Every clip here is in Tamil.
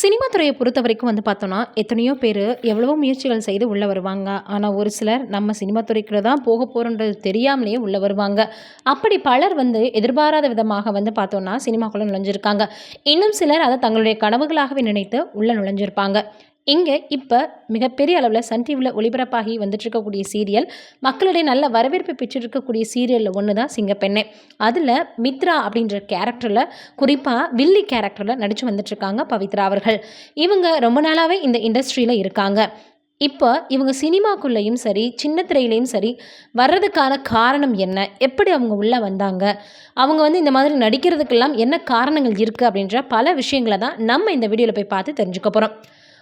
சினிமா துறையை பொறுத்த வரைக்கும் பார்த்தோன்னா, எத்தனையோ பேரு எவ்வளவோ முயற்சிகள் செய்து உள்ள வருவாங்க. ஆனா, ஒரு சிலர் நம்ம சினிமா துறைக்குள்ள தான் போக போறோன்றது தெரியாமலேயே உள்ள வருவாங்க. அப்படி பலர் எதிர்பாராத விதமாக பார்த்தோன்னா, சினிமாக்குள்ள நுழைஞ்சிருக்காங்க. இன்னும் சிலர் அத தங்களுடைய கனவுகளாகவே நினைத்து உள்ள நுழைஞ்சிருப்பாங்க. இங்க இப்ப மிகப்பெரிய அளவுல சன் டிவில ஒளிபரப்பாகி வந்துட்டுருக்கக்கூடிய சீரியல், மக்களிடையே நல்ல வரவேற்பு பெற்றிருக்கக்கூடிய சீரியல்ல ஒண்ணு தான் சிங்கப்பெண்ணே. அதுல மித்ரா அப்படின்ற கேரக்டர்ல குறிப்பா வில்லி கேரக்டர்ல நடிச்சு வந்துட்டுருக்காங்க பவித்ரா அவர்கள். இவங்க ரொம்ப நாளாவே இந்த இண்டஸ்ட்ரியில இருக்காங்க. இப்ப இவங்க சினிமாக்குள்ளயும் சரி, சின்ன திரையிலயும் சரி, வர்றதுக்கான காரணம் என்ன? எப்படி அவங்க உள்ள வந்தாங்க? அவங்க இந்த மாதிரி நடிக்கிறதுக்கெல்லாம் என்ன காரணங்கள் இருக்கு? அப்படின்ற பல விஷயங்கள தான் நம்ம இந்த வீடியோல போய் பார்த்து தெரிஞ்சுக்க போறோம்.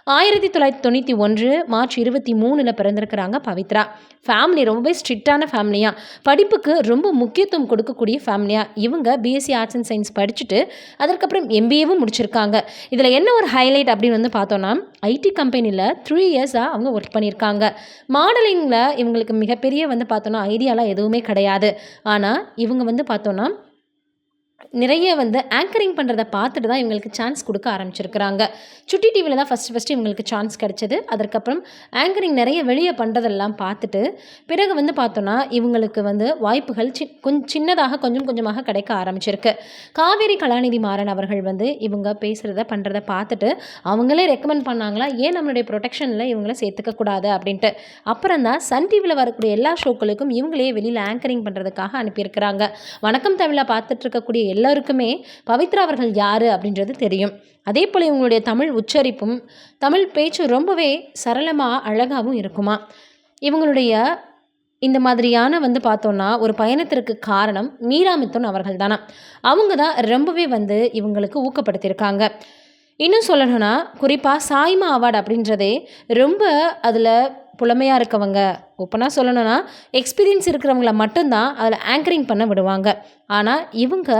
1991 மார்ச் 23ல பிறந்திருக்கிறாங்க பவித்ரா. ஃபேமிலி ரொம்பவே ஸ்ட்ரிக்ட்டான ஃபேமிலியா. படிப்புக்கு ரொம்ப முக்கியத்துவம் கொடுக்கக்கூடிய ஃபேமிலியா. இவங்க பிஎஸ்சி ஆர்ட்ஸ் அண்ட் சயின்ஸ் படிச்சுட்டு, அதற்கப்புறம் எம்பிஏவும் முடிச்சிருக்காங்க. இதில என்ன ஒரு ஹைலைட் அப்படின்னு பார்த்தோன்னா, ஐடி கம்பெனில 3 இயர்ஸா அவங்க ஒர்க் பண்ணியிருக்காங்க. மாடலிங்கில இவங்களுக்கு மிகப்பெரிய பார்த்தோன்னா, ஐடியாலாம் எதுவுமே கிடையாது. ஆனா, இவங்க பார்த்தோன்னா நிறைய ஆங்கரிங் பண்ணுறத பார்த்துட்டு தான் இவங்களுக்கு சான்ஸ் கொடுக்க ஆரம்பிச்சிருக்கிறாங்க. சுட்டி டிவில தான் ஃபஸ்ட்டு இவங்களுக்கு சான்ஸ் கிடைச்சது. அதற்கப்புறம் ஆங்கரிங் நிறைய வெளியே பண்ணுறதெல்லாம் பார்த்துட்டு, பிறகு பார்த்தோன்னா, இவங்களுக்கு வாய்ப்புகள் சின்னதாக கொஞ்சம் கொஞ்சமாக கிடைக்க ஆரம்பிச்சிருக்கு. காவேரி கலாநிதி மாறன் அவர்கள் இவங்க பேசுகிறத பண்ணுறத பார்த்துட்டு, அவங்களே ரெக்கமெண்ட் பண்ணாங்களா, ஏன் நம்மளுடைய ப்ரொடெக்ஷனில் இவங்கள சேர்த்துக்க கூடாது அப்படின்ட்டு. அப்புறம் தான் சன் டிவில வரக்கூடிய எல்லா ஷோக்களுக்கும் இவங்களே வெளியில் ஆங்கரிங் பண்ணுறதுக்காக அனுப்பியிருக்கிறாங்க. வணக்கம் தமிழை பார்த்துட்டு இருக்கக்கூடிய எல்லாருக்குமே பவித்ரா அவர்கள் யாரு அப்படின்றது தெரியும். அதே போல் இவங்களுடைய தமிழ் உச்சரிப்பும் தமிழ் பேச்சும் ரொம்பவே சரளமாக அழகாகவும் இருக்குமா. இவங்களுடைய இந்த மாதிரியான பார்த்தோன்னா ஒரு பயணத்திற்கு காரணம் மீரா மிதுன் அவர்கள் தானா. அவங்க தான் ரொம்பவே இவங்களுக்கு ஊக்கப்படுத்தியிருக்காங்க. இன்னும் சொல்லணும்னா குறிப்பாக சாய்மா அவார்டு அப்படின்றதே ரொம்ப அதில் புலமையாக இருக்கவங்க, ஓப்பனாக சொல்லணும்னா எக்ஸ்பீரியன்ஸ் இருக்கிறவங்கள மட்டும்தான் அதில் ஆங்கரிங் பண்ண விடுவாங்க. ஆனால் இவங்க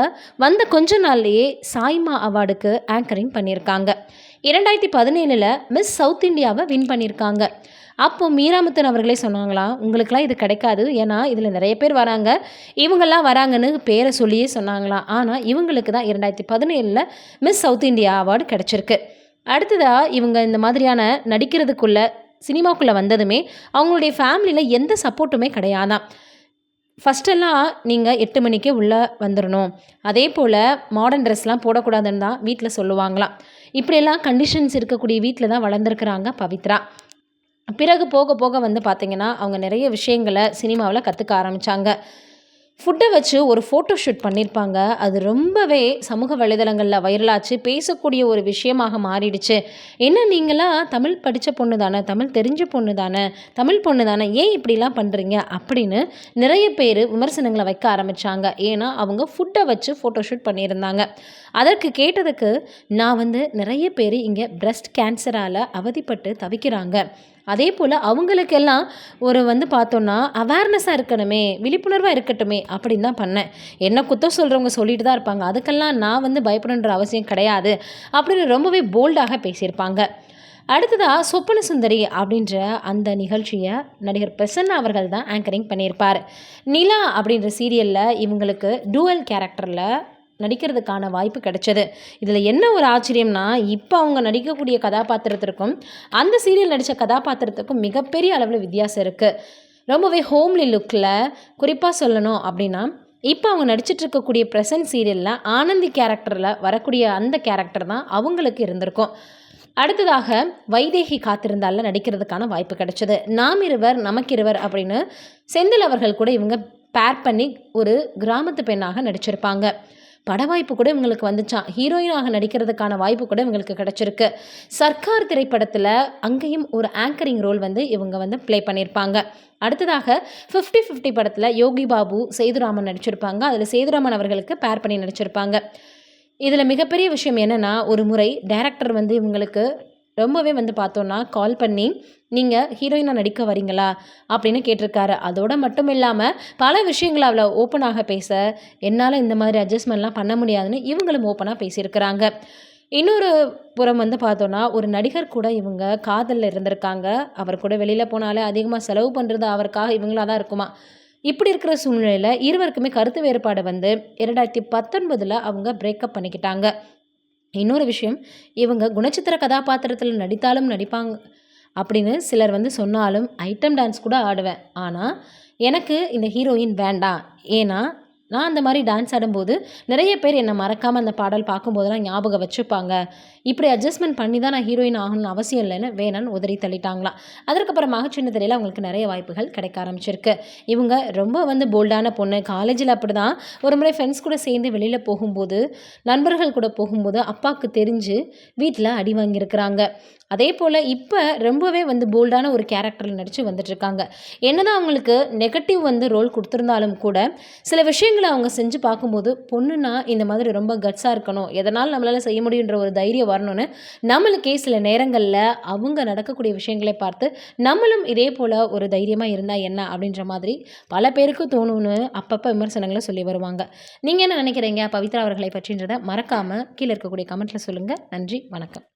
கொஞ்ச நாள்லேயே சாய்மா அவார்டுக்கு ஆங்கரிங் பண்ணியிருக்காங்க. 2017ல் மிஸ் சவுத் இந்தியாவை வின் பண்ணியிருக்காங்க. அப்போ மீரா மிதுன் அவர்களே சொன்னாங்களாம், உங்களுக்கெல்லாம் இது கிடைக்காது, ஏன்னா இதில் நிறைய பேர் வராங்க, இவங்கெல்லாம் வராங்கன்னு பேரை சொல்லியே சொன்னாங்களாம். ஆனால் இவங்களுக்கு தான் 2017ல் மிஸ் சவுத் இந்தியா அவார்டு கிடச்சிருக்கு. அடுத்ததாக இவங்க இந்த மாதிரியான நடிக்கிறதுக்குள்ள சினிமாக்குள்ளே வந்ததுமே அவங்களுடைய ஃபேமிலியில் எந்த சப்போர்ட்டுமே கிடையாதான். ஃபஸ்ட்டெல்லாம் நீங்கள் 8 மணிக்கே உள்ளே வந்துடணும், அதே போல் மாடர்ன் ட்ரெஸ்லாம் போடக்கூடாதுன்னு தான் வீட்டில் சொல்லுவாங்களாம். இப்படியெல்லாம் கண்டிஷன்ஸ் இருக்கக்கூடிய வீட்டில் தான் வளர்ந்துருக்குறாங்க பவித்ரா. பிறகு போக போக பார்த்திங்கன்னா அவங்க நிறைய விஷயங்களை சினிமாவில் கற்றுக்க ஆரம்பித்தாங்க. ஃபுட்டை வச்சு ஒரு ஃபோட்டோ ஷூட் பண்ணியிருப்பாங்க. அது ரொம்பவே சமூக வலைதளங்களில் வைரலாச்சு, பேசக்கூடிய ஒரு விஷயமாக மாறிடுச்சு. என்ன நீங்களாம் தமிழ் படித்த பொண்ணு தானே, தமிழ் தெரிஞ்ச பொண்ணு தானே, தமிழ் பொண்ணு தானே, ஏன் இப்படிலாம் பண்ணுறீங்க அப்படின்னு நிறைய பேர் விமர்சனங்களை வைக்க ஆரம்பித்தாங்க. ஏன்னா அவங்க ஃபுட்டை வச்சு ஃபோட்டோ ஷூட் பண்ணியிருந்தாங்க. அதற்கு கேட்டதுக்கு, நான் நிறைய பேர் இங்கே பிரஸ்ட் கேன்சரால் அவதிப்பட்டு தவிக்கிறாங்க, அதே போல் அவங்களுக்கெல்லாம் ஒரு பார்த்தோன்னா அவேர்னஸாக இருக்கணுமே, விழிப்புணர்வாக இருக்கட்டுமே அப்படின்னு தான் பண்ணேன். என்ன குத்தம் சொல்கிறவங்க சொல்லிட்டு தான் இருப்பாங்க, அதுக்கெல்லாம் நான் பயப்படணுன்ற அவசியம் கிடையாது அப்படின்னு ரொம்பவே போல்டாக பேசியிருப்பாங்க. அடுத்ததாக சொப்பன சுந்தரி அப்படின்ற அந்த நிகழ்ச்சியை நடிகர் பிரசன்னா அவர்கள் தான் ஆங்கரிங் பண்ணியிருப்பார். நிலா அப்படின்ற சீரியலில் இவங்களுக்கு டூவல் கேரக்டரில் நடிக்கிறதுக்கான வாய்ப்பு கிடைச்சது. இதில் என்ன ஒரு ஆச்சரியம்னா, இப்போ அவங்க நடிக்கக்கூடிய கதாபாத்திரத்திற்கும் அந்த சீரியல் நடித்த கதாபாத்திரத்துக்கும் மிகப்பெரிய அளவில் வித்தியாசம் இருக்குது. ரொம்பவே ஹோம்லி லுக்கில், குறிப்பாக சொல்லணும் அப்படின்னா, இப்போ அவங்க நடிச்சிட்டு இருக்கக்கூடிய ப்ரெசன்ட் சீரியலில் ஆனந்தி கேரக்டரில் வரக்கூடிய அந்த கேரக்டர் தான் அவங்களுக்கு இருந்திருக்கும். அடுத்ததாக வைதேகி காத்திருந்தால நடிக்கிறதுக்கான வாய்ப்பு கிடைச்சது. நாம் இருவர் நமக்கிருவர் அப்படின்னு செந்தில் அவர்கள் கூட இவங்க பேர் பண்ணி ஒரு கிராமத்து பெண்ணாக நடிச்சிருப்பாங்க. பட வாய்ப்பு கூட இவங்களுக்கு வந்துச்சான். ஹீரோயினாக நடிக்கிறதுக்கான வாய்ப்பு கூட இவங்களுக்கு கிடச்சிருக்கு. சர்க்கார் திரைப்படத்தில் அங்கேயும் ஒரு ஆங்கரிங் ரோல் இவங்க ப்ளே பண்ணியிருப்பாங்க. அடுத்ததாக 50-50 படத்தில் யோகி பாபு, சேதுராமன் நடிச்சிருப்பாங்க. அதில் சேதுராமன் அவர்களுக்கு பேர் பண்ணி நடிச்சிருப்பாங்க. இதில் மிகப்பெரிய விஷயம் என்னென்னா, ஒரு முறை டைரக்டர் இவங்களுக்கு ரொம்பவே பார்த்தோன்னா கால் பண்ணி, நீங்கள் ஹீரோயினாக நடிக்க வரீங்களா அப்படின்னு கேட்டிருக்காரு. அதோடு மட்டும் இல்லாமல் பல விஷயங்களை அவளை ஓப்பனாக பேச, என்னால் இந்த மாதிரி அட்ஜஸ்ட்மெண்ட்லாம் பண்ண முடியாதுன்னு இவங்களும் ஓப்பனாக பேசியிருக்கிறாங்க. இன்னொரு புறம் பார்த்தோன்னா, ஒரு நடிகர் கூட இவங்க காதலில் இருந்திருக்காங்க. அவர் கூட வெளியில் போனாலே அதிகமாக செலவு பண்ணுறது அவருக்காக இவங்களாக தான் இருக்குமா. இப்படி இருக்கிற சூழ்நிலையில் இருவருக்குமே கருத்து வேறுபாடு 2019ல் அவங்க பிரேக்கப் பண்ணிக்கிட்டாங்க. இன்னொரு விஷயம், இவங்க குணச்சித்திர கதாபாத்திரத்தில நடித்தாலும் நடிப்பாங்க அப்படின்னு சிலர் வந்து சொன்னாலும், ஐட்டம் டான்ஸ் கூட ஆடுவேன். ஆனா, எனக்கு இந்த ஹீரோயின் வேண்டாம். ஏன்னா, நான் அந்த மாரி டான்ஸ் ஆடும்போது, நெறைய பேர் என்ன மறக்காம அந்த பாடல் பார்க்கும்போதெல்லாம் ஞாபகம் வச்சுப்பாங்க. இப்படி அட்ஜஸ்ட்மென்ட் பண்ணி தான் நான் ஹீரோயின் ஆகணும்னு அவசியம் இல்லன்னு வேணான்னு உதறி தள்ளிட்டாங்களாம். அதற்கப்புறமாக சின்ன திரையில அவங்களுக்கு நெறைய வாய்ப்புகள் கிடைக்க ஆரம்பிச்சிருக்கு. இவங்க ரொம்ப வந்து போல்டான பொண்ணு. காலேஜில அப்படிதான் ஒரு முறை ஃப்ரெண்ட்ஸ் கூட சேர்ந்து வெளியில போகும்போது, நண்பர்கள் கூட போகும்போது அப்பாவுக்கு தெரிஞ்சு வீட்ல அடி வாங்கியிருக்கிறாங்க. அதேபோல இப்ப ரொம்பவே வந்து போல்டான ஒரு கேரக்டர்ல நடிச்சு வந்துட்டுருக்காங்க. என்னதான் அவங்களுக்கு நெகட்டிவ் வந்து ரோல் குடுத்திருந்தாலும் கூட, சில விஷயங்கள அவங்க செஞ்சு பார்க்கும்போது, பொண்ணுன்னா இந்த மாதிரி ரொம்ப கட்ஸா இருக்கணும். எதனாலும் நம்மளால செய்ய முடியுன்ற ஒரு தைரியம் வரணும்னு, நம்மளுக்கே சில நேரங்கள்ல அவங்க நடக்கக்கூடிய விஷயங்களை பார்த்து, நம்மளும் இதே போல ஒரு தைரியமா இருந்தா என்ன? அப்படின்ற மாதிரி பல பேருக்கு தோணும்னு அப்பப்ப விமர்சனங்கள சொல்லி வருவாங்க. நீங்க என்ன நினைக்கிறீங்க? பவித்ரா அவர்களை பற்றின்றத மறக்காம கீழ இருக்கக்கூடிய கமெண்ட்ல சொல்லுங்க. நன்றி, வணக்கம்.